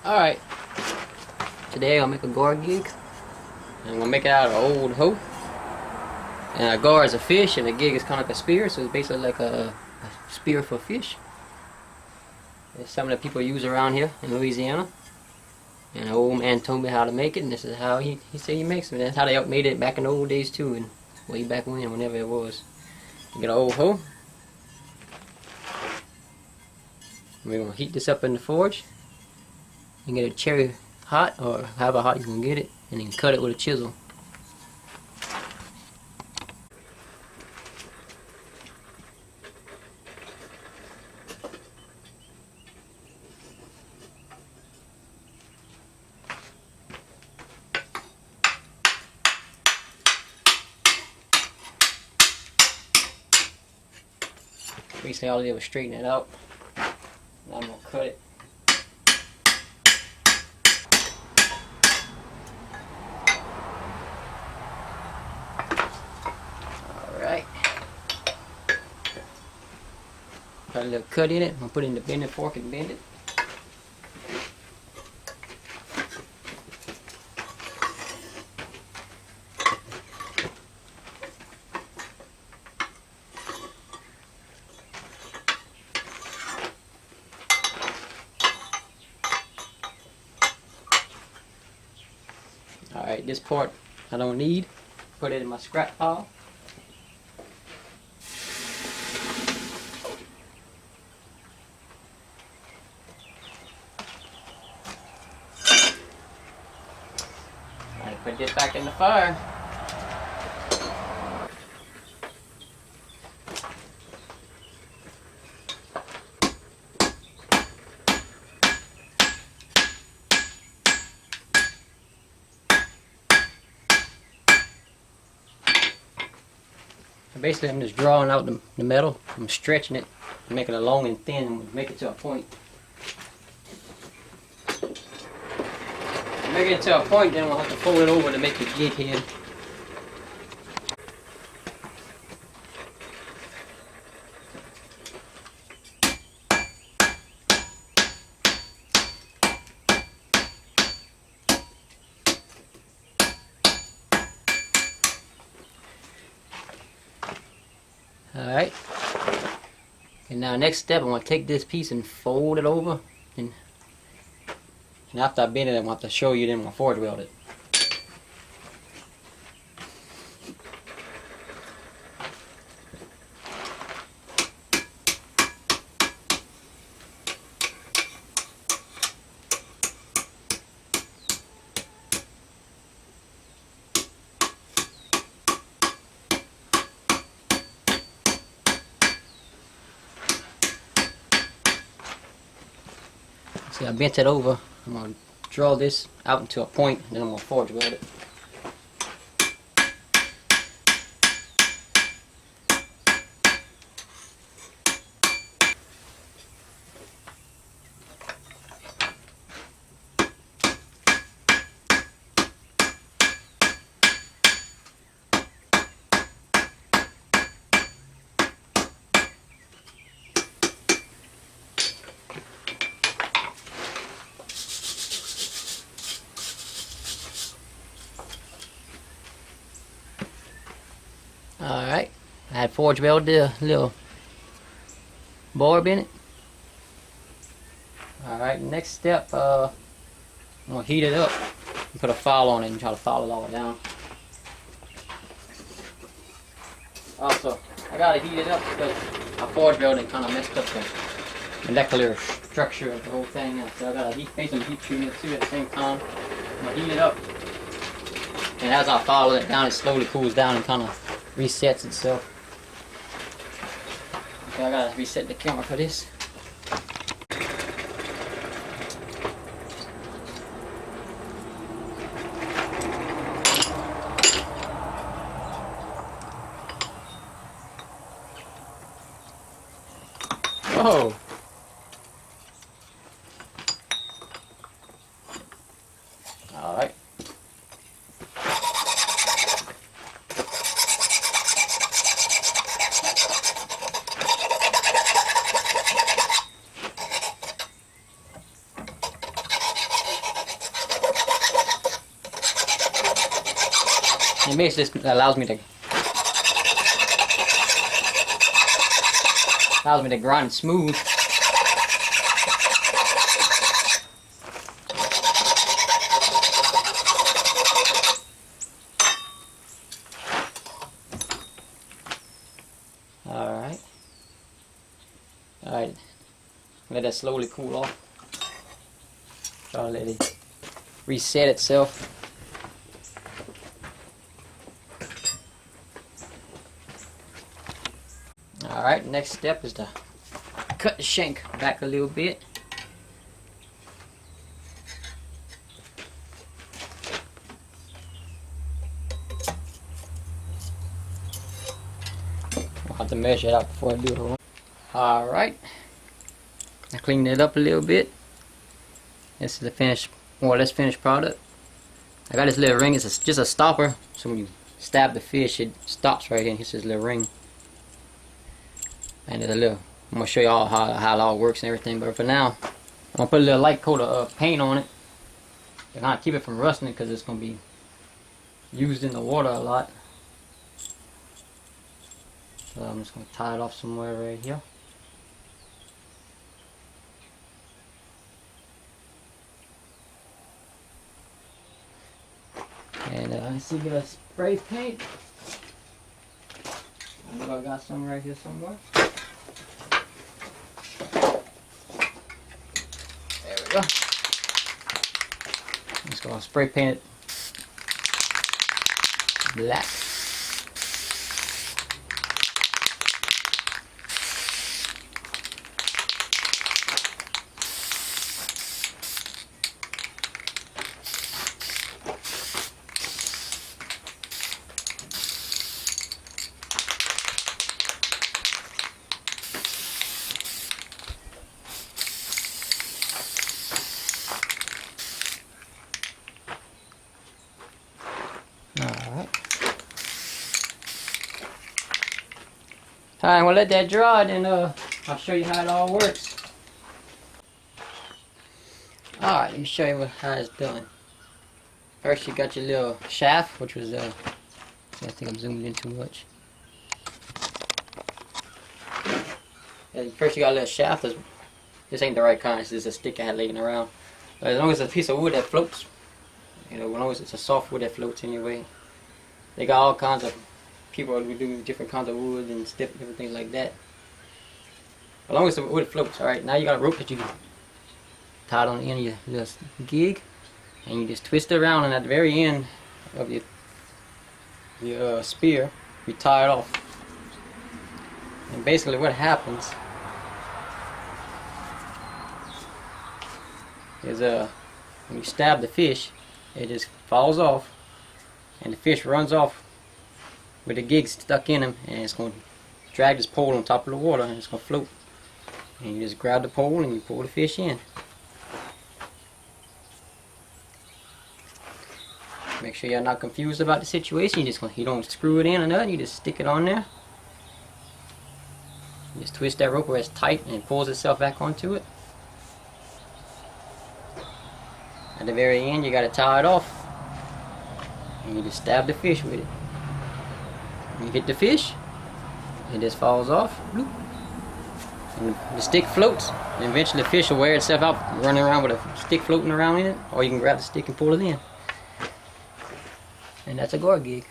Alright, today I'll make a gar gig. I'm gonna make it out of an old hoe. And a gar is a fish, and a gig is kind of like a spear, so it's basically like a spear for fish. It's something that people use around here in Louisiana. And an old man told me how to make it, and this is how he said he makes it. That's how they made it back in the old days too, and way back when, whenever it was. You get an old hoe. We're gonna heat this up in the forge. You get a cherry hot, or however hot you can get it, and then cut it with a chisel. Basically all I did was straighten it out. Now I'm gonna cut it. Alright. Got a little cut in it. I'm gonna put it in the bending fork and bend it. Alright, this part I don't need. Put it in my scrap pile. Alright, put this back in the fire. Basically, I'm just drawing out the metal. I'm stretching it, making it long and thin, and make it to a point. Make it to a point, then we'll have to fold it over to make the gig head. Alright. And now next step, I'm going to take this piece and fold it over. And after I bend it, I'm going to have to show you then I'm going to forge weld it. See, I bent it over. I'm going to draw this out into a point, and then I'm going to forge weld it. Alright, I had forge welded the little barb in it. Alright, next step, I'm going to heat it up and put a file on it and try to file it all down. Also, I got to heat it up because my forge welding kind of messed up the molecular structure of the whole thing. So I got to heat some heat treatment too at the same time. I'm going to heat it up. And as I follow it down, it slowly cools down and kind of resets itself. Okay, I gotta reset the camera for this. Whoa! Alright. And basically this allows me to grind it smooth. Alright. Alright. Let that slowly cool off. Try to let it reset itself. Alright, next step is to cut the shank back a little bit. I'll have to measure it out before I do it. Alright, I cleaned it up a little bit. This is the finished, more or less finished product. I got this little ring, it's just a stopper, so when you stab the fish it stops right here and hits this little ring. And there's a little, I'm going to show you all how it all works and everything, but for now I'm going to put a little light coat of paint on it to kind of keep it from rusting because it's going to be used in the water a lot. So I'm just going to tie it off somewhere right here. And I see a spray paint. I think I got some right here somewhere. There we go. I'm just going to spray paint it black. Alright, we'll let that dry, then I'll show you how it all works. Alright, let me show you how it's done. First you got your little shaft, which was, I think I'm zooming in too much. And first you got a little shaft. This ain't the right kind, it's just a stick I had laying around. But as long as it's a piece of wood that floats, you know, as long as it's a soft wood that floats anyway. They got all kinds of people who do different kinds of wood and different things like that. As long as the wood floats, alright. Now you got a rope that you can tie it on the end of your little gig, and you just twist it around, and at the very end of your spear, you tie it off. And basically what happens is when you stab the fish, it just falls off, and the fish runs off with the gig stuck in him, and it's going to drag this pole on top of the water, and it's going to float. And you just grab the pole and you pull the fish in. Make sure you're not confused about the situation. You don't screw it in or nothing. You just stick it on there. You just twist that rope where it's tight and it pulls itself back onto it. At the very end, you got to tie it off, and you just stab the fish with it. You hit the fish, it just falls off, bloop, and the stick floats, and eventually the fish will wear itself out running around with a stick floating around in it, or you can grab the stick and pull it in. And that's a gar gig.